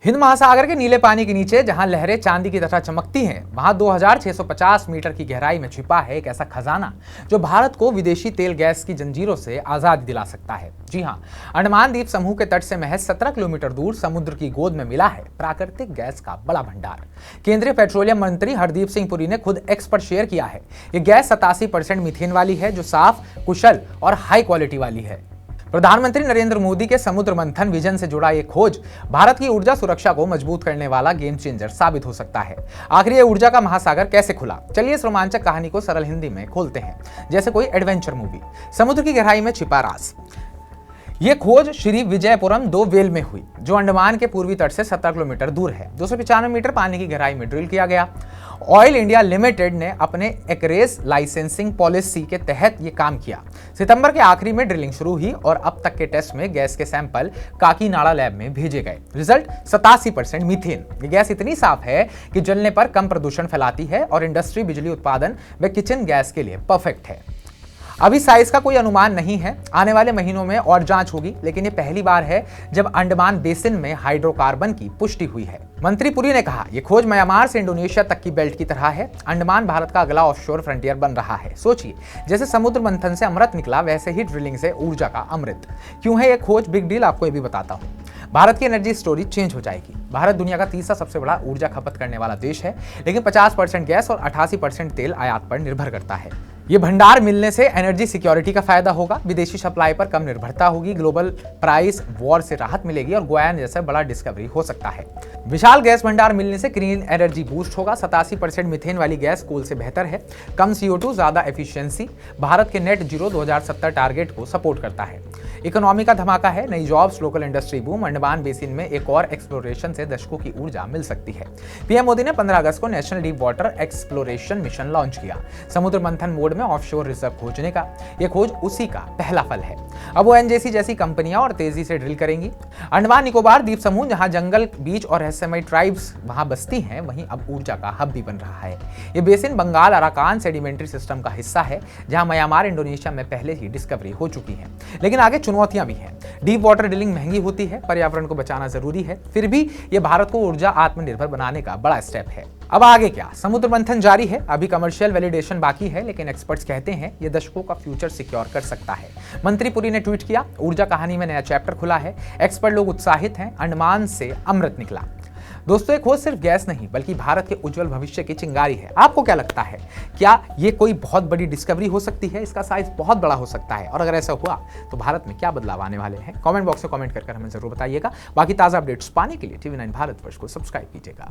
हिंद महासागर के नीले पानी के नीचे जहां लहरें चांदी की तरह चमकती हैं, वहां 2650 मीटर की गहराई में छिपा है एक ऐसा खजाना जो भारत को विदेशी तेल गैस की जंजीरों से आजादी दिला सकता है। जी हां, अंडमान द्वीप समूह के तट से महज 17 किलोमीटर दूर समुद्र की गोद में मिला है प्राकृतिक गैस का बड़ा भंडार। केंद्रीय पेट्रोलियम मंत्री हरदीप सिंह पुरी ने खुद एक्स पर शेयर किया है। ये गैस 87% मीथेन वाली है, जो साफ, कुशल और हाई क्वालिटी वाली है। प्रधानमंत्री नरेंद्र मोदी के समुद्र मंथन विजन से जुड़ा ये खोज भारत की ऊर्जा सुरक्षा को मजबूत करने वाला गेम चेंजर साबित हो सकता है। आखिर ये ऊर्जा का महासागर कैसे खुला? चलिए इस रोमांचक कहानी को सरल हिंदी में खोलते हैं, जैसे कोई एडवेंचर मूवी। समुद्र की गहराई में छिपा राज। ये खोज श्री विजयपुरम 2 वेल में हुई, जो अंडमान के पूर्वी तट से 17 किलोमीटर दूर है। 295 मीटर पानी की गहराई में ड्रिल किया गया। ऑयल इंडिया लिमिटेड ने अपने एक्रेज लाइसेंसिंग पॉलिसी के तहत ये काम किया। सितंबर के आखिरी में ड्रिलिंग शुरू हुई और अब तक के टेस्ट में गैस के सैंपल काकीनाडा लैब में भेजे गए। Result 87% methane. ये गैस इतनी साफ है कि जलने पर कम प्रदूषण फैलाती है और इंडस्ट्री, बिजली उत्पादन व किचन गैस के लिए परफेक्ट है। अभी साइज का कोई अनुमान नहीं है, आने वाले महीनों में और जांच होगी, लेकिन ये पहली बार है जब अंडमान बेसिन में हाइड्रोकार्बन की पुष्टि हुई है। मंत्री पुरी ने कहा, यह खोज म्यांमार से इंडोनेशिया तक की बेल्ट की तरह है। अंडमान भारत का अगला ऑफशोर फ्रंटियर बन रहा है। सोचिए, जैसे समुद्र मंथन से अमृत निकला, वैसे ही ड्रिलिंग से ऊर्जा का अमृत। क्यों है यह खोज बिग डील, आपको ये भी बताता हूँ। भारत की एनर्जी स्टोरी चेंज हो जाएगी। भारत दुनिया का तीसरा सबसे बड़ा ऊर्जा खपत करने वाला देश है, लेकिन 50% गैस और 88% तेल आयात पर निर्भर करता है। ये भंडार मिलने से एनर्जी सिक्योरिटी का फायदा होगा, विदेशी सप्लाई पर कम निर्भरता होगी, ग्लोबल प्राइस वॉर से राहत मिलेगी और गोयान जैसा बड़ा डिस्कवरी हो सकता है। विशाल गैस भंडार मिलने से ग्रीन एनर्जी बूस्ट होगा। 87% मीथेन वाली गैस कोल से बेहतर है। कम CO2, ज्यादा एफिशिएंसी, भारत के नेट जीरो 2070 टारगेट को सपोर्ट करता है। इकोनॉमी का धमाका है, नई jobs, local industry boom. Andaman basin में एक और एक्सप्लोरेशन से दशकों की ऊर्जा मिल सकती है। पीएम मोदी ने 15 अगस्त को national deep water exploration mission launch किया। समुद्र मंथन मोड में ऑफशोर रिजर्व खोजने का यह खोज उसी का पहला फल है। अब ONGC जैसी कंपनियां और तेजी से ड्रिल करेंगी। अंडमान निकोबार द्वीप समूह, जहां जंगल, बीच और रहस्यमय ट्राइब्स वहां बसती हैं, वहीं अब ऊर्जा का हब भी बन रहा है। यह basin Bengal Arakan sedimentary system का हिस्सा है, जहां म्यांमार, इंडोनेशिया में पहले ही डिस्कवरी हो चुकी है। लेकिन आगे चुनौतियां भी हैं। डीप वाटर ड्रिलिंग महंगी होती है, पर्यावरण को बचाना जरूरी है, फिर भी यह भारत को ऊर्जा आत्मनिर्भर बनाने का बड़ा स्टेप है। अब आगे क्या? समुद्र मंथन जारी है, अभी कमर्शियल वैलिडेशन बाकी है, लेकिन एक्सपर्ट्स कहते हैं यह दशकों का फ्यूचर सिक्योर कर सकता है। मंत्री पुरी ने ट्वीट किया, ऊर्जा कहानी में नया चैप्टर खुला है, एक्सपर्ट लोग उत्साहित हैं, अंडमान से अमृत निकला। दोस्तों, ये खोज सिर्फ गैस नहीं बल्कि भारत के उज्जवल भविष्य की चिंगारी है। आपको क्या लगता है, क्या ये कोई बहुत बड़ी डिस्कवरी हो सकती है? इसका साइज बहुत बड़ा हो सकता है, और अगर ऐसा हुआ तो भारत में क्या बदलाव आने वाले हैं? कमेंट बॉक्स में कमेंट कर हमें जरूर बताइएगा। बाकी ताज़ा अपडेट्स पाने के लिए TV9 भारतवर्ष को सब्सक्राइब कीजिएगा।